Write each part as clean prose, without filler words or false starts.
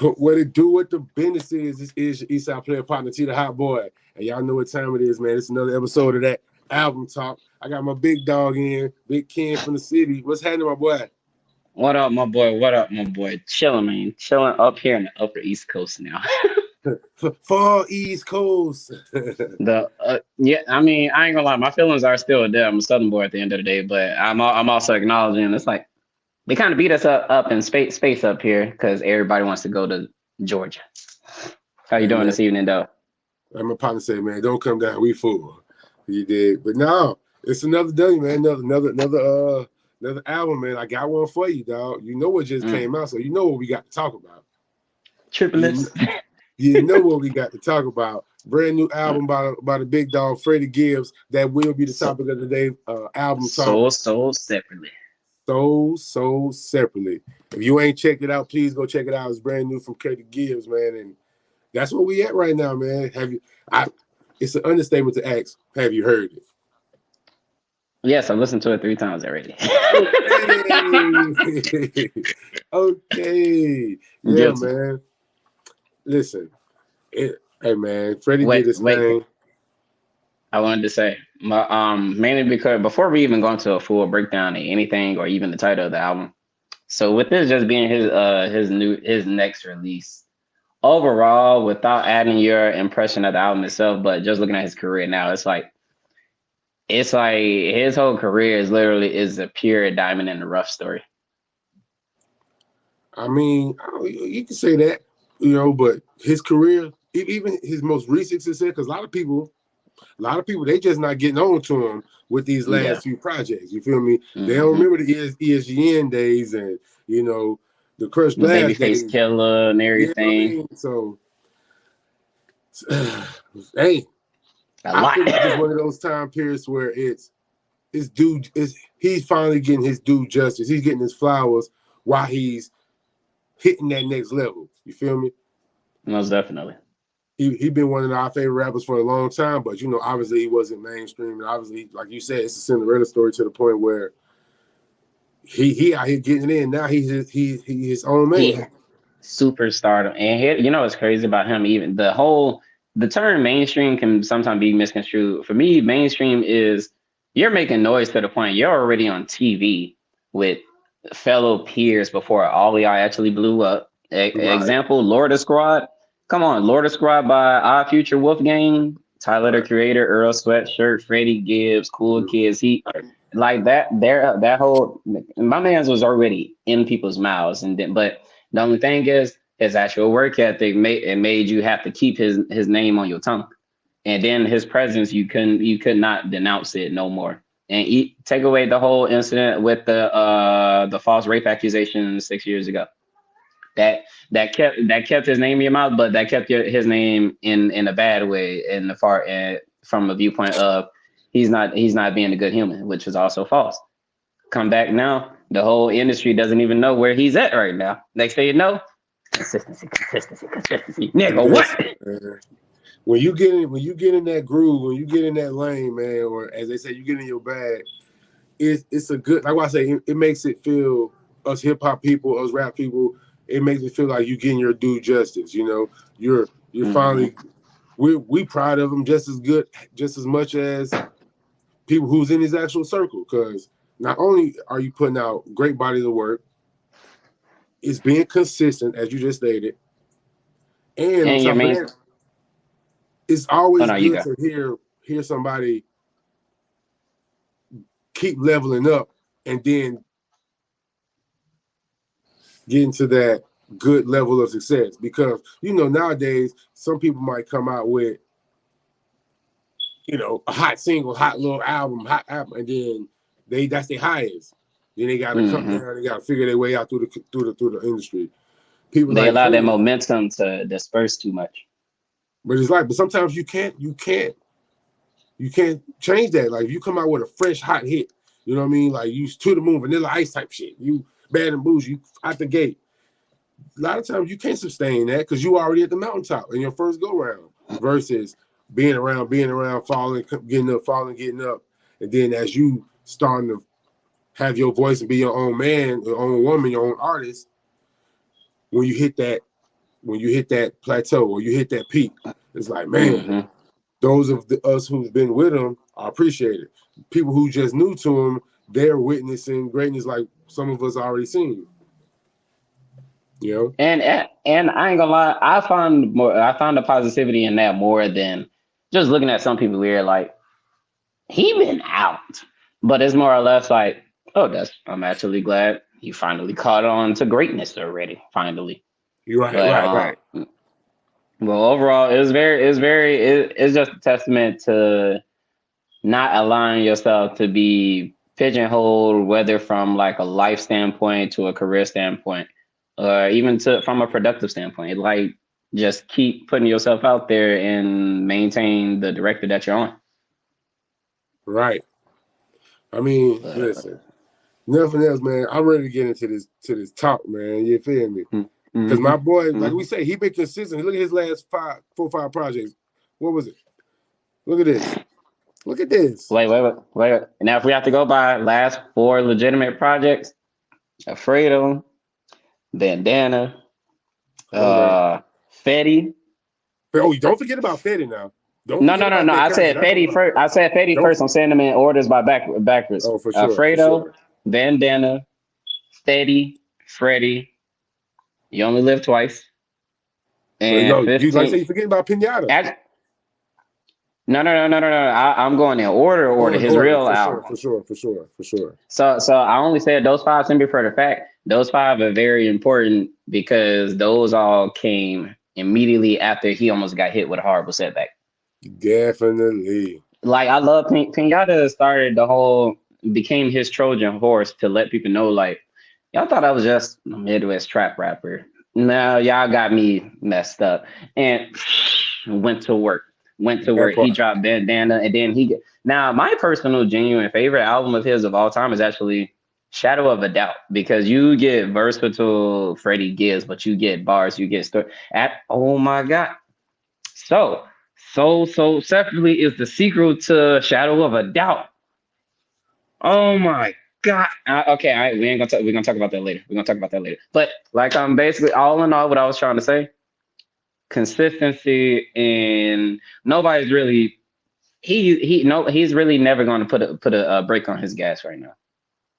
What it do, what the business is, this is your Eastside player partner, T the Hot Boy. And y'all know what time it is, man. It's another episode of that album talk. I got my big dog in, Big Ken from the city. What's happening, my boy? What up, my boy? What up, my boy? Chilling, man. Chilling up here in the Upper East Coast now. Far East Coast. Yeah, I mean, I ain't gonna lie, my feelings are still there. I'm a Southern boy at the end of the day, but I'm also acknowledging it's like they kind of beat us up in space up here because everybody wants to go to Georgia. How you Hey, doing man, this evening, though? I'm a partner say, man, don't come down. We full. You did. But no, it's another day, man. Another album, man. I got one for you, dog. You know what just Mm. came out, so you know what we got to talk about. Triple You, lips. you know what we got to talk about. Brand new album by the big dog Freddie Gibbs. That will be the So topic of the day. Album talk. so separately. So separately. If you ain't checked it out, please go check it out. It's brand new from Freddie Gibbs, man, and that's where we at right now, man. Have you? It's an understatement to ask. Have you heard it? Yes, I listened to it 3 times already. Okay. Okay. Yeah, Guilty. man. Listen, hey, man. Freddie did his Wait. thing. I wanted to say my mainly because before we even go into a full breakdown of anything or even the title of the album. So with this just being his next release, overall, without adding your impression of the album itself, but just looking at his career now, it's like his whole career is a pure diamond in the rough story. I mean, you can say that, but his career, even his most recent success, because a lot of people, they just not getting on to him with these Yeah. last few projects. You feel me? They don't Hmm. remember the ESGN days and the Crush The Blast babyface days. killer and You know what I everything. mean? So, hey, A I lot. feel like it's one of those time periods where he's finally getting his due justice. He's getting his flowers while he's hitting that next level. You feel me? Most definitely. He been one of our favorite rappers for a long time, but obviously he wasn't mainstream, and obviously, like you said, it's a Cinderella story to the point where he out here getting in now. He's his own He man. superstardom. And here, you know what's crazy about him? Even the term mainstream can sometimes be misconstrued. For me, mainstream is you're making noise to the point you're already on TV with fellow peers before all y'all actually blew up. Right, Example, Lord of Squad. Come on, Lord of Squad by Our Future Wolfgang, Tyler the right, Creator, Earl Sweatshirt, Freddie Gibbs, Cool Kids. He right. like that. That whole my man's was already in people's mouths, and then but the only thing is his actual work ethic made you have to keep his name on your tongue, and then his presence you could not denounce it no more. And take away the whole incident with the false rape accusations 6 years ago. That kept his name in your mouth, but that kept his name in a bad way in the far and from a viewpoint of he's not being a good human, which is also false. Come back now, the whole industry doesn't even know where he's at right now. Next thing you know, consistency. Nigga, what? Listen, man. When you get in that groove, when you get in that lane, man, or as they say, you get in your bag. It's a good, like I say, it makes it feel, us hip hop people, us rap people, it makes it feel like you're getting your due justice. You're Mm-hmm. finally, we proud of him just as good, just as much as people who's in his actual circle. Because not only are you putting out great bodies of work, it's being consistent, as you just stated, and on And your top of main. that, it's Oh always no, you good go. to hear somebody keep leveling up and then get into that good level of success. Because nowadays some people might come out with a hot single, hot little album, and then that's their highest. Then they got to come Hmm. down. They got to figure their way out through the industry. People They like allow that Freddie, momentum to disperse too much. but sometimes you can't change that. Like if you come out with a fresh hot hit, you know what I mean? Like you to the moon, Vanilla Ice type shit. You Bad and Boujee, you out the gate. A lot of times you can't sustain that because you already at the mountaintop in your first go round versus being around, falling, getting up, falling, getting up. And then as you starting to have your voice and be your own man, your own woman, your own artist, when you hit when you hit that plateau or you hit that peak, it's like, man, Mm-hmm. those of us who've been with him, I appreciate it. People who just new to him, they're witnessing greatness like some of us already seen. You know? And I ain't gonna lie, I found the positivity in that more than just looking at some people here like he been out. But it's more or less like, oh, I'm actually glad you finally caught on to greatness already. Finally. You're right, But right. well, overall, it's just a testament to not allowing yourself to be pigeonholed, whether from like a life standpoint to a career standpoint, or even from a productive standpoint. Like, just keep putting yourself out there and maintain the director that you're on. Right. I mean, listen, nothing else, man. I'm ready to get into this talk, man. You feel me? Because my boy, like we say, he been consistent. Look at his last 4 or 5 projects. What was it? Look at this. Look at this. Wait. Now, if we have to go by last 4 legitimate projects, Alfredo, Bandana, Fetty. Oh, don't forget about Fetty now. No. I said Fetty first. I said Fetty first. I'm saying them in orders by backwards. Oh, for sure. Alfredo, Bandana, Fetty, Freddie. You only live twice. And no, 15. You like say you forgetting about Pinata. No. I'm going in order. His real album. For sure. So I only said those 5 simply for the fact those 5 are very important because those all came immediately after he almost got hit with a horrible setback. Definitely. Like, I love Pinata became his Trojan horse to let people know, like, y'all thought I was just a Midwest trap rapper. Now y'all got me messed up. And went to work. He dropped Bandana, and then now my personal genuine favorite album of his of all time is actually Shadow of a Doubt, because you get versatile Freddie Gibbs, but you get bars, you get story. Oh my God. So separately is the sequel to Shadow of a Doubt. Oh my God. Okay, we're gonna talk about that later. But like, basically, all in all, what I was trying to say, consistency, and nobody's really he's really never going to put a brake on his gas right now.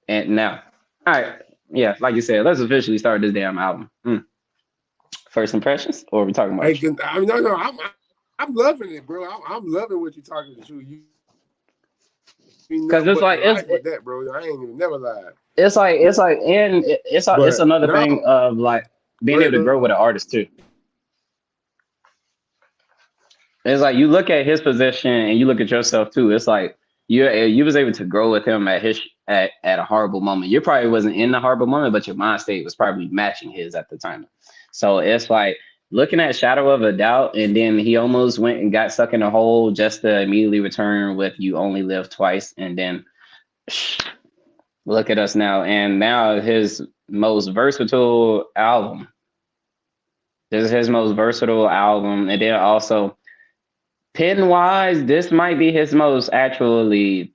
And now, all right, yeah, like you said, let's officially start this damn album. First impressions, or are we talking about? I'm loving it, bro. I'm loving what you're talking to. Because it's like with that, bro. I ain't even never lied. It's another thing of like being able to grow with an artist too. It's like you look at his position and you look at yourself too. It's like you was able to grow with him at a horrible moment. You probably wasn't in the horrible moment, but your mind state was probably matching his at the time. So it's like looking at Shadow of a Doubt, and then he almost went and got stuck in a hole just to immediately return with You Only Live Twice, and then look at us now. And now his most versatile album. This is his most versatile album, and then also, pen wise, this might be his most actually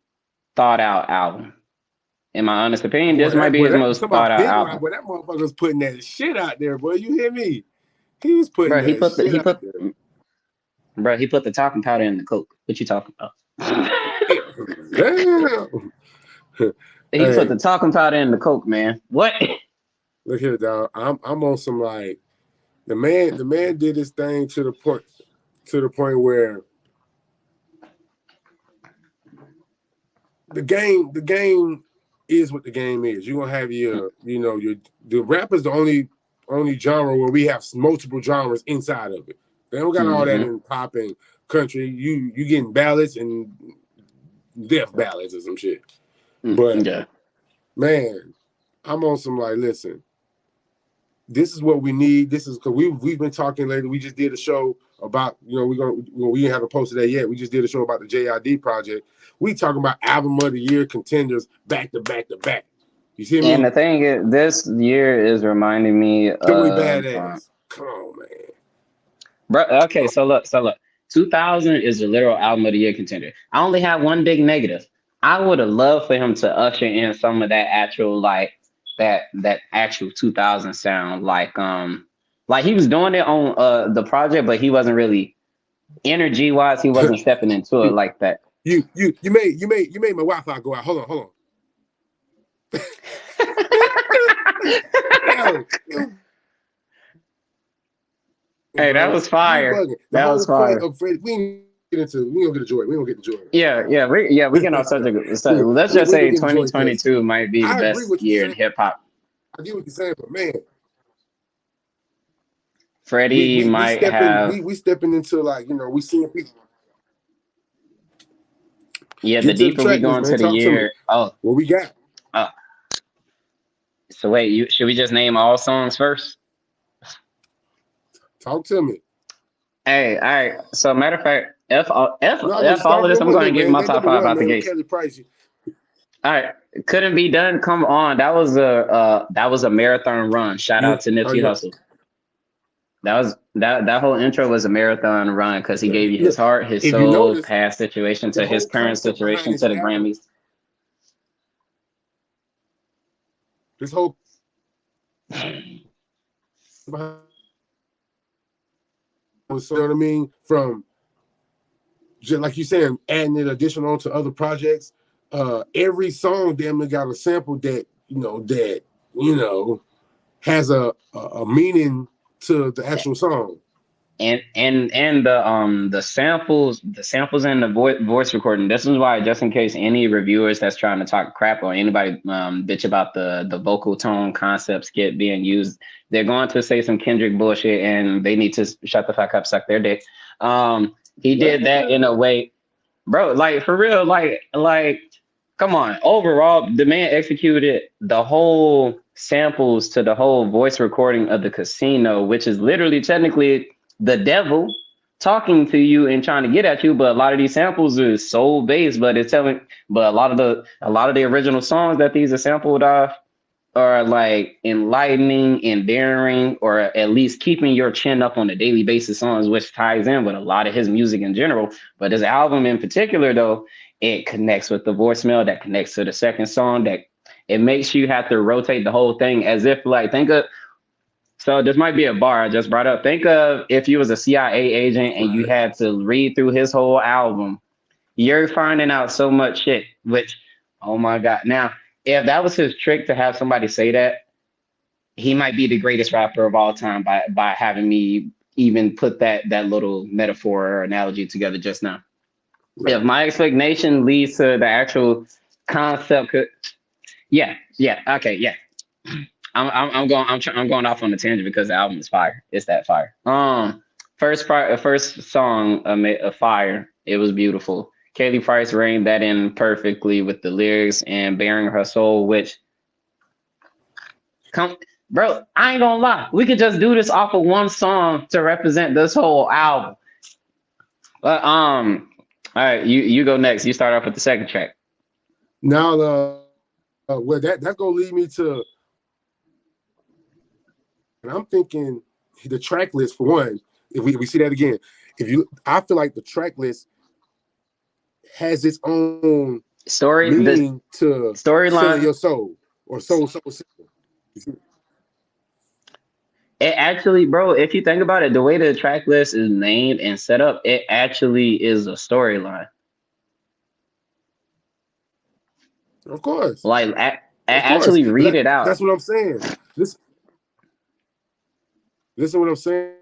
thought out album. In my honest opinion, this might be his most thought out album. Boy, that motherfucker's putting that shit out there, boy. You hear me? He was putting he put the talking powder in the coke. What you talking about? Damn. He put the talking powder in the coke, man. What? Look here, dog. I'm on some like the man did his thing to the point where the game is what the game is. You're gonna have the rap is the only genre where we have multiple genres inside of it. They don't got all that in pop and country. You getting ballads and death ballads or some shit. But man, I'm on some like, listen, this is what we need. This is because we've been talking lately. We just did a show about, we haven't posted that yet. We just did a show about the JID project. We talking about album of the year contenders back to back to back. You see me? And the thing is, this year is reminding me of Joey Badass. Come on, man. Bro, okay, so look. 2000 is the literal album of the year contender. I only have one big negative. I would have loved for him to usher in some of that actual, like, that actual 2000 sound, like Like he was doing it on the project, but he wasn't really energy wise. He wasn't stepping into it like that. You made my Wi-Fi go out. Hold on. Hey, that was fire. That was fire. Of Freddie, we gonna get the joy. We gonna get the joy. Yeah. We get on such a. Let's just say 2022 might be the best year in hip hop. I get what you're saying, but man, Freddie might have. We stepping into like we seeing people. Yeah, the deeper we go into the year. Oh, what we got? So wait, should we just name all songs first? Talk to me. Hey, all right. So matter of fact, F all of this. I'm going to give my top 5 out the gate. All right, couldn't be done. Come on, that was a marathon run. Shout out to Nipsey Hussle. That whole intro was a marathon run because he gave you his heart, his soul, past situation to his current situation to the Grammys. This whole so you know what I mean, from just like you saying, adding it additional to other projects. Every song damn near got a sample that has a meaning to the actual song. And the samples and the voice recording. This is why, just in case any reviewers that's trying to talk crap or anybody bitch about the vocal tone concepts get being used, they're going to say some Kendrick bullshit and they need to shut the fuck up, suck their dick. He did that in a way, bro. Like for real, like come on. Overall, the man executed the whole samples to the whole voice recording of the Casino, which is literally technically the devil talking to you and trying to get at you. But a lot of these samples are soul based, but a lot of the original songs that these are sampled off are like enlightening, endearing, or at least keeping your chin up on a daily basis songs, which ties in with a lot of his music in general. But this album in particular, though, it connects with the voicemail that connects to the second song, that it makes you have to rotate the whole thing as if so this might be a bar I just brought up. Think of if you was a CIA agent and you had to read through his whole album. You're finding out so much shit, which, oh my God. Now, if that was his trick to have somebody say that, he might be the greatest rapper of all time by having me even put that little metaphor or analogy together just now. Right. If my explanation leads to the actual concept, yeah. I'm going off on a tangent because the album is fire. It's that fire. First song, a fire. It was beautiful. Kaylee Price reined that in perfectly with the lyrics and bearing her soul, which bro, I ain't gonna lie. We could just do this off of one song to represent this whole album. But all right, you go next. You start off with the second track. Now well that's gonna lead me to. And I'm thinking the track list for one. If we see that again, I feel like the track list has its own meaning to storyline, your soul or soul. It actually, bro, if you think about it, the way the track list is named and set up, it actually is a storyline. Of course, like actually read it out. That's what I'm saying. Listen what I'm saying,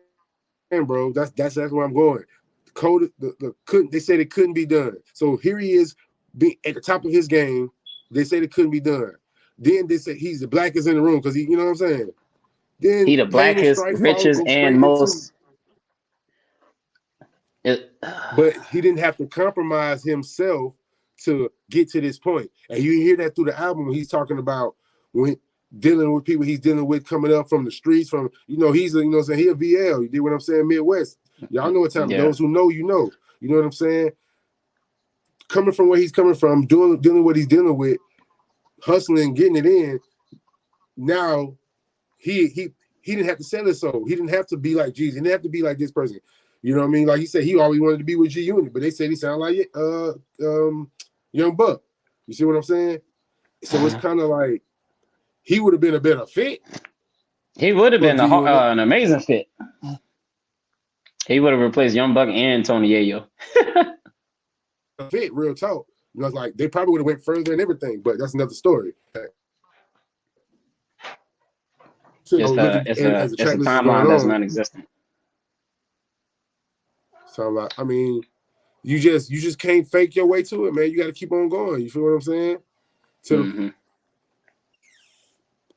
bro. That's where I'm going. The code, they said it couldn't be done. So here he is, being at the top of his game. They said it couldn't be done. Then they said he's the blackest in the room because you know what I'm saying. Then he the blackest, richest, and most. But he didn't have to compromise himself to get to this point. And you hear that through the album when he's talking about when dealing with people he's dealing with coming up from the streets, from he's he a VL. You did what I'm saying, Midwest. Y'all know what time. Those who know, you know what I'm saying. Coming from where he's coming from, dealing what he's dealing with, hustling, getting it in. Now he didn't have to sell his soul. He didn't have to be like Jesus. He didn't have to be like this person. You know what I mean? Like he said, he always wanted to be with G Unit, but they said he sounded like Young Buck. You see what I'm saying? So it's kind of like he would have been a better fit. He would have Fuck been to you and an amazing fit. He would have replaced Young Buck and Tony Yayo. that fit, real talk. You know, it's like they probably would have went further and everything, but that's another story. So as the It's track a list is going timeline that's on, non-existent. so like, I mean, you just can't fake your way to it, man. You got to keep on going. You feel what I'm saying?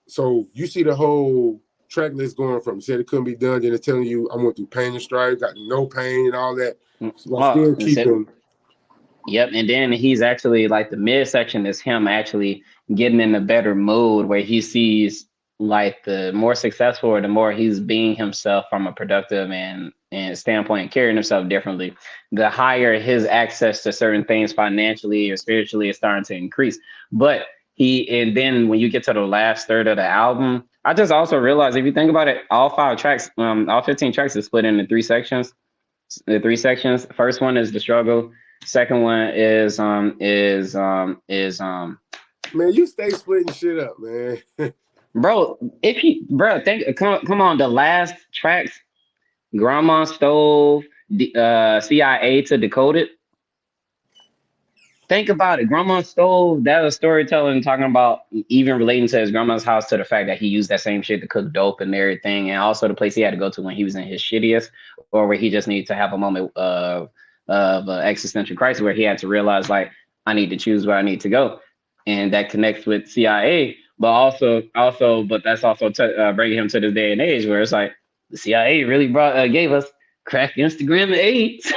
So you see the whole track list going from said it couldn't be done, then it's telling you I went through pain and strife, got no pain and all that. So I still keeping. Yep, and then he's actually like the midsection is him actually getting in a better mood where he sees like the more successful or the more he's being himself from a productive and standpoint, carrying himself differently, the higher his access to certain things financially or spiritually is starting to increase. But and then when you get to the last third of the album, I just also realized if you think about it, all 15 tracks is split into 3 sections. The 3 sections. First one is the struggle. Second one is Man, you stay splitting shit up, man. bro. Come on, the last tracks, Grandma Stove, CIA to Decode It. Think about it. Grandma Stove, that was storytelling talking about even relating to his grandma's house to the fact that he used that same shit to cook dope and everything, and also the place he had to go to when he was in his shittiest, or where he just needed to have a moment of existential crisis where he had to realize like I need to choose where I need to go, and that connects with CIA, but that's also bringing him to this day and age where it's like the CIA really gave us crack, Instagram, and AIDS.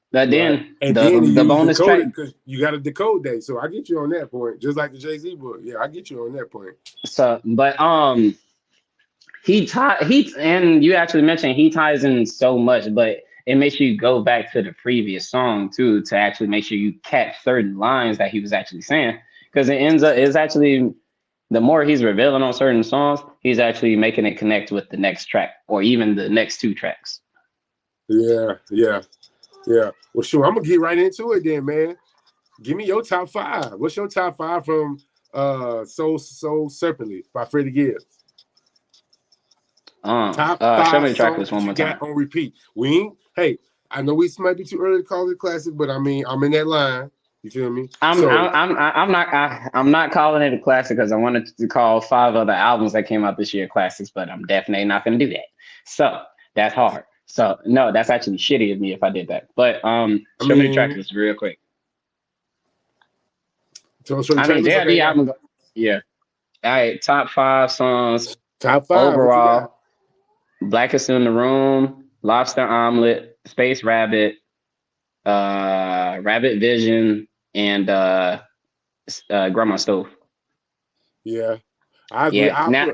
But then the bonus track, because you got a decode day, so I get you on that point. Just like the Jay-Z book, yeah, I get you on that point. So, but he and you actually mentioned he ties in so much, but it makes you go back to the previous song too to actually make sure you catch certain lines that he was actually saying, because it's actually the more he's revealing on certain songs, he's actually making it connect with the next track or even the next 2 tracks. Yeah. Well, sure, I'm gonna get right into it then, man. Give me your top 5. What's your top 5 from So Separately by Freddie Gibbs? Top 5 show me the track songs list one you more got time. on repeat. Hey, I know we might be too early to call it a classic, but I mean, I'm in that line. You feel me? I'm not calling it a classic because I wanted to call 5 other albums that came out this year classics, but I'm definitely not going to do that. So that's hard. So no, that's actually shitty of me if I did that. But show me the track list real quick. JID album. Yeah. All right, top 5 songs. Top 5 overall. Blackest in the Room, Lobster Omelet, Space Rabbit, Rabbit Vision, and Grandma Stove. Yeah, I agree. Yeah,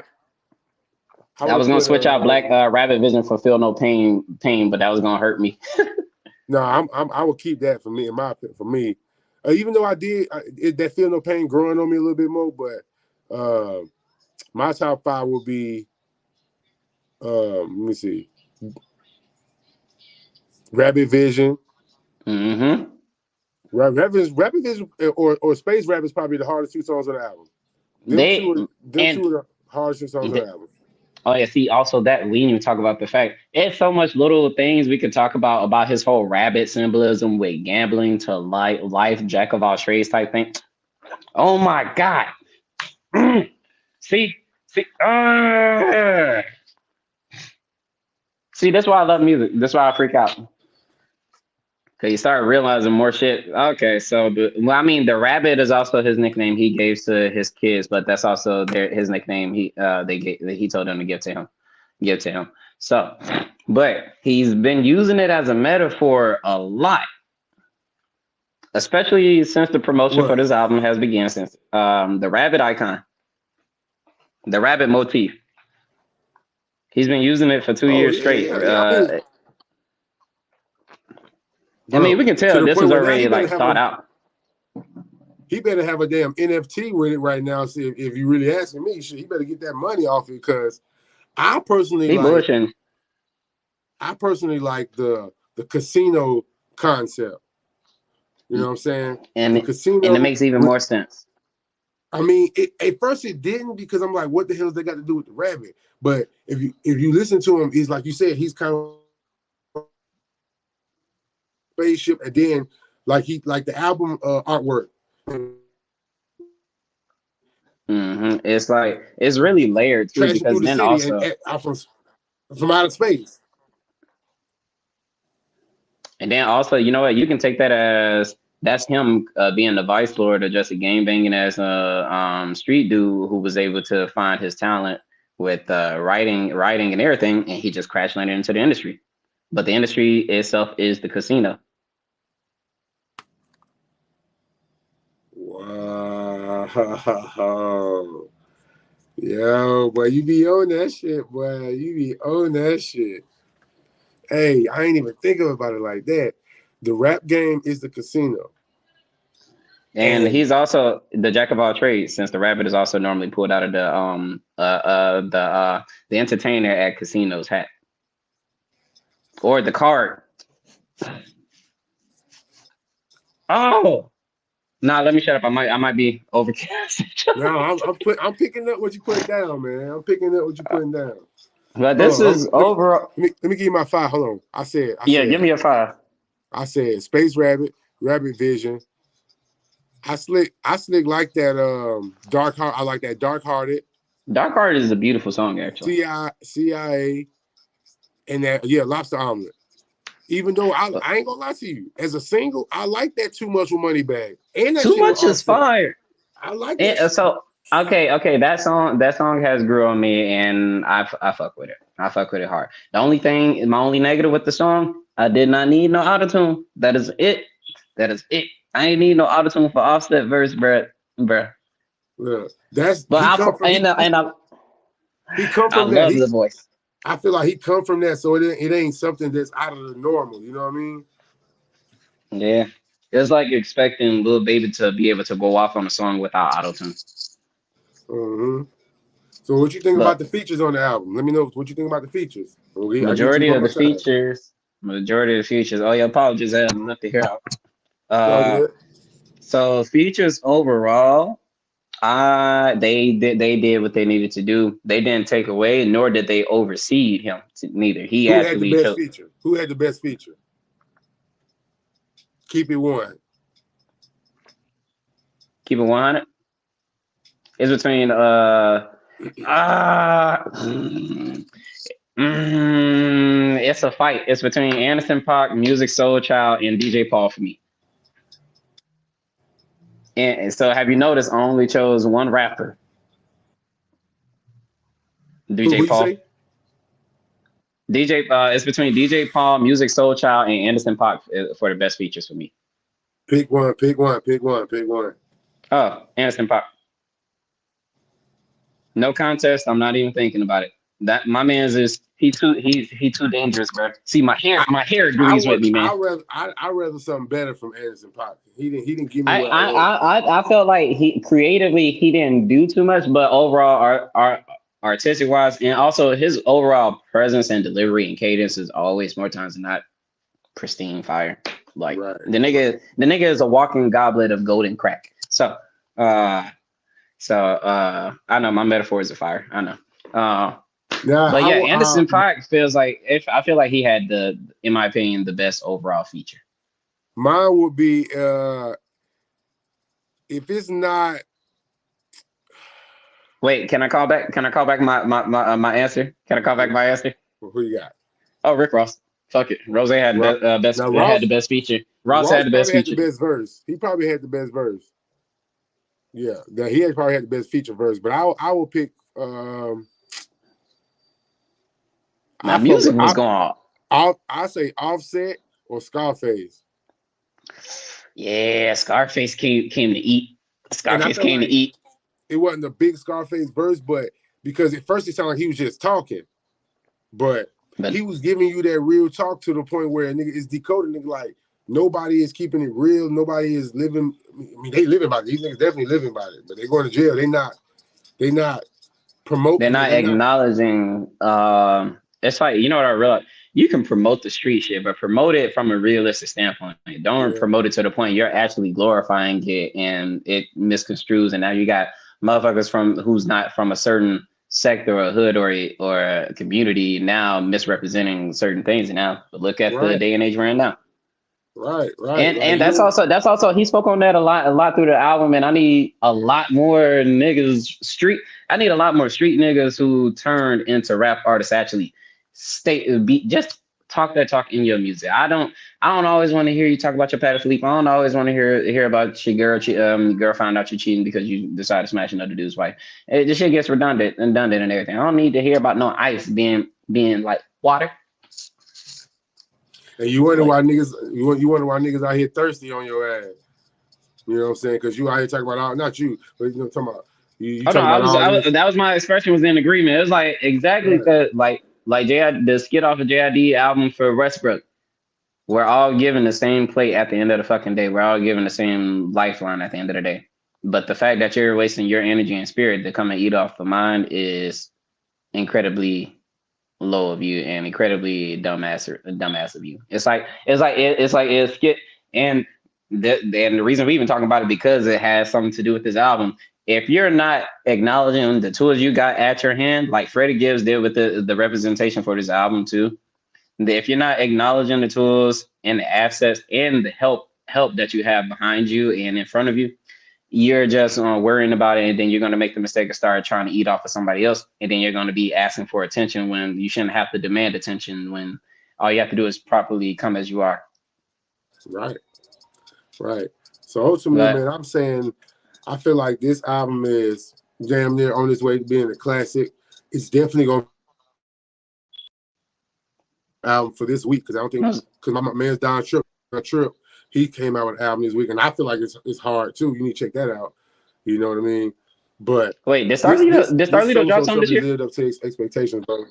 I was gonna switch out Black Rabbit Vision for Feel No Pain, but that was gonna hurt me. No, I will keep that for me. In my opinion, for me, even though that Feel No Pain growing on me a little bit more, but my top 5 will be let me see, Rabbit Vision. Mm-hmm. Rabbit Vision or Space Rabbit is probably the hardest 2 songs on the album. Them two are the hardest 2 songs on the album. Oh yeah, see, also that we didn't even talk about the fact it's so much little things we could talk about his whole rabbit symbolism with gambling to life, jack of all trades type thing. Oh my god. See, see, that's why I love music. That's why I freak out. Cause you start realizing more shit. Okay, so the rabbit is also his nickname he gave to his kids, but that's also his nickname he told them to give to him. So, but he's been using it as a metaphor a lot, especially since the promotion for this album has begun. Since the rabbit icon, the rabbit motif, he's been using it for 2 years straight. I mean, we can tell this is already like thought out. He better have a damn NFT with it right now. See, if you really asking me, shit, he better get that money off it, because I personally like the casino concept. You know what I'm saying? And the casino, and it makes even more sense. I mean, at first it didn't because I'm like, what the hell does they got to do with the rabbit? But if you listen to him, he's like you said, he's kind of spaceship, and then like the album artwork. It's like it's really layered too, Crashing because through the then city also from outer space. and then also, you know what? You can take that as that's him being the vice lord or just a game banging as a street dude who was able to find his talent with writing and everything, and he just crash landed into the industry. But the industry itself is the casino. Wow. Yo, boy, you be on that shit, boy. You be on that shit. Hey, I ain't even thinking about it like that. The rap game is the casino. And he's also the jack of all trades, since the rabbit is also normally pulled out of the entertainer at casinos hat. Or the card. Oh. Nah, let me shut up. I might be overcast. No, I'm picking up what you put down, man. I'm picking up what you putting down. But this is overall. Let me give you my 5. Hold on. I said Give me a 5. I said Space Rabbit, Rabbit Vision. I slick like that Dark Heart. I like that Dark Hearted. Dark Heart is a beautiful song, actually. CIA, and that Lobster Omelet. Even though I ain't gonna lie to you, as a single, I like that Too Much with Moneybag. And that Too Much is fire. I like it. So okay, that song has grew on me, and I fuck with it. I fuck with it hard. My only negative with the song, I did not need no autotune. That is it. I ain't need no autotune for Offset verse, bruh. Yeah, I love the voice. I feel like he come from that, so it ain't something that's out of the normal. You know what I mean? Yeah, it's like expecting Lil Baby to be able to go off on a song without autotune. So what you think about the features on the album? Let me know what you think about the features. Majority of the features. Oh yeah, apologies, I have left to hear out. So features overall, they did what they needed to do. They didn't take away, nor did they overseed him. Neither. Who had the best feature? Who had the best feature? Keep it 1. Keep it 100. It's between it's a fight. It's between Anderson .Paak, Music Soul Child, and DJ Paul for me. And so, have you noticed I only chose one rapper? DJ Paul. It's between DJ Paul, Music Soul Child, and Anderson .Paak for the best features for me. Pick one. Oh, Anderson .Paak. No contest. I'm not even thinking about it. That my man's is he too dangerous, bro. See, my hair agrees with me, man. I rather something better from Anderson .Paak. He didn't give me. I felt like he creatively he didn't do too much, but overall, our artistic wise, and also his overall presence and delivery and cadence is always more times than not pristine fire. Like the nigga is a walking goblet of golden crack. So I know my metaphor is a fire. I know. But yeah, Anderson .Paak feels like I feel like he had in my opinion, the best overall feature. Mine would be if it's not. Wait, can I call back? Can I call back my answer? Can I call back my answer? Who you got? Oh, Rick Ross. Fuck it. Rose had the best feature. Ross had the best feature. Had the best verse. He probably had the best verse. Yeah, he probably had the best feature verse. But I will pick. My music was going. I say Offset or Scarface. Yeah, Scarface came to eat. Scarface came to eat. It wasn't a big Scarface verse, but because at first it sounded like he was just talking, but he was giving you that real talk to the point where a nigga is decoding. Nigga, like nobody is keeping it real. Nobody is living. I mean, they living by it. These niggas definitely living by it, but they going to jail. They not promoting. They're not acknowledging. It's like, you know what I realized? You can promote the street shit, but promote it from a realistic standpoint. Don't promote it to the point you're actually glorifying it and it misconstrues. And now you got motherfuckers from who's not from a certain sector or hood or a community now misrepresenting certain things now. But look at the Right, day and age we're in now. right. Like And that's also he spoke on that a lot through the album. And I need a lot more I need a lot more street niggas who turned into rap artists actually just talk that talk in your music. I don't always want to hear you talk about your pedophilia. I don't always want to hear about your girl found out you cheating because you decided to smash another dude's wife. This shit gets redundant and everything. I don't need to hear about no ice being like water. And you wonder why niggas out here thirsty on your ass. You know what I'm saying? Because you out here talking about not you, but talking about you talking about all this. That was my expression was in agreement. It was like exactly because like the skit off of JID album for Westbrook. We're all given the same plate at the end of the fucking day. We're all given the same lifeline at the end of the day. But the fact that you're wasting your energy and spirit to come and eat off of mine is incredibly low of you and incredibly dumbass of you. It's skit and the reason we even talking about it because it has something to do with this album. If you're not acknowledging the tools you got at your hand, like Freddie Gibbs did with the representation for this album too, if you're not acknowledging the tools and the assets and the help that you have behind you and in front of you, you're just worrying about it, and then you're going to make the mistake of start trying to eat off of somebody else, and then you're going to be asking for attention when you shouldn't have to demand attention when all you have to do is properly come as you are. Right. So ultimately, man, I'm saying I feel like this album is damn near on its way to being a classic. It's definitely going to album for this week because I don't think because my man's Don Trip, he came out with an album this week, and I feel like it's hard too. You need to check that out. You know what I mean? But wait, did Starlito drop something this year? Lived up to his expectations, bro.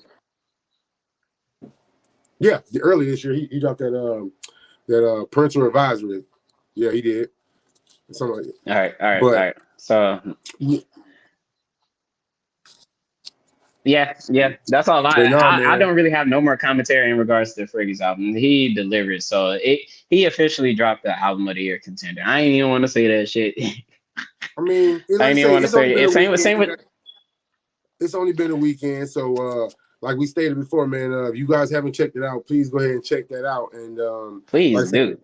Yeah, early this year he dropped that parental advisory. Yeah, he did. Something like that. All right. So yeah, that's all. I don't really have no more commentary in regards to Freddie's album. He delivered, so he officially dropped the album of the year contender. I ain't even want to say that shit. I mean, I ain't even want to say it. Same with. It's only been a weekend, so like we stated before, man. If you guys haven't checked it out, please go ahead and check that out. And please do.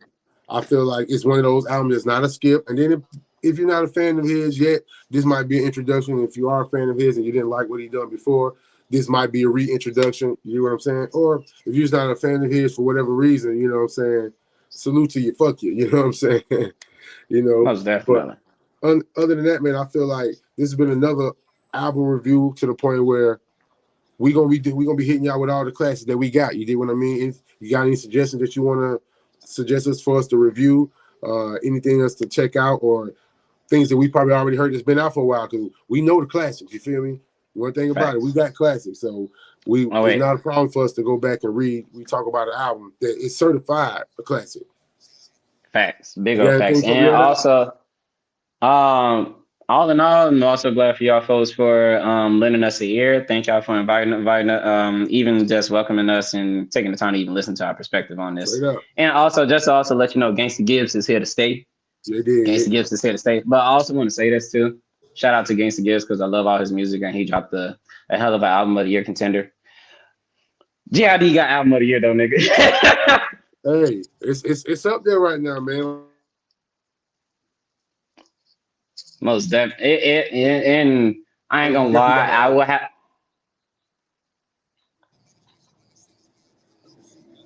I feel like it's one of those albums that's not a skip. And then if you're not a fan of his yet, this might be an introduction. If you are a fan of his and you didn't like what he done before, this might be a reintroduction. You know what I'm saying? Or if you're just not a fan of his for whatever reason, you know what I'm saying? Salute to you, fuck you. You know what I'm saying? You know. Most definitely. But other than that, man, I feel like this has been another album review to the point where we're gonna be hitting y'all with all the classes that we got. You dig what I mean? If you got any suggestions that you want to suggest us for us to review, anything else to check out, or things that we probably already heard that's been out for a while, because we know the classics. You feel me? One thing about it, we got classics, so it's not a problem for us to go back and read. We talk about an album that is certified a classic. Facts, big old facts, and also, all in all, I'm also glad for y'all folks for lending us an ear. Thank y'all for inviting even just welcoming us and taking the time to even listen to our perspective on this. And also, just to also let you know, Gangsta Gibbs is here to stay. Gangsta Gibbs is here to stay. But I also want to say this too. Shout out to Gangsta Gibbs because I love all his music and he dropped a hell of an album of the year contender. JID got album of the year though, nigga. Hey, it's up there right now, man. Most definitely, and I ain't gonna lie, I will have.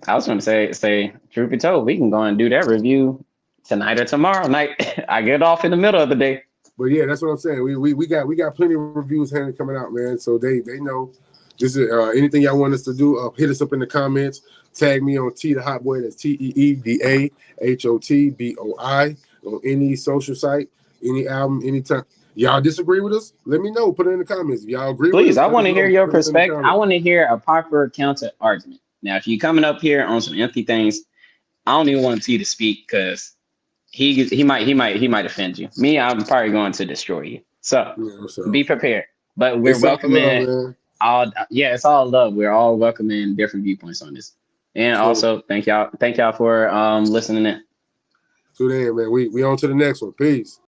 I was gonna say, truth be told, we can go and do that review tonight or tomorrow night. I get off in the middle of the day. But yeah, that's what I'm saying. We got plenty of reviews coming out, man. So they know this is anything y'all want us to do. Hit us up in the comments. Tag me on T the Hot Boy. That's TEEDAHOTBOI on any social site. Any album, anytime. Y'all disagree with us? Let me know. Put it in the comments. If y'all agree with us, please, I want to hear your perspective. I want to hear a proper counter argument. Now, if you're coming up here on some empty things, I don't even want T to speak because he might offend you. Me, I'm probably going to destroy you. So be prepared. But we're welcoming it's all love. We're all welcoming different viewpoints on this. And also thank y'all for listening in. Tune in, man. We on to the next one. Peace.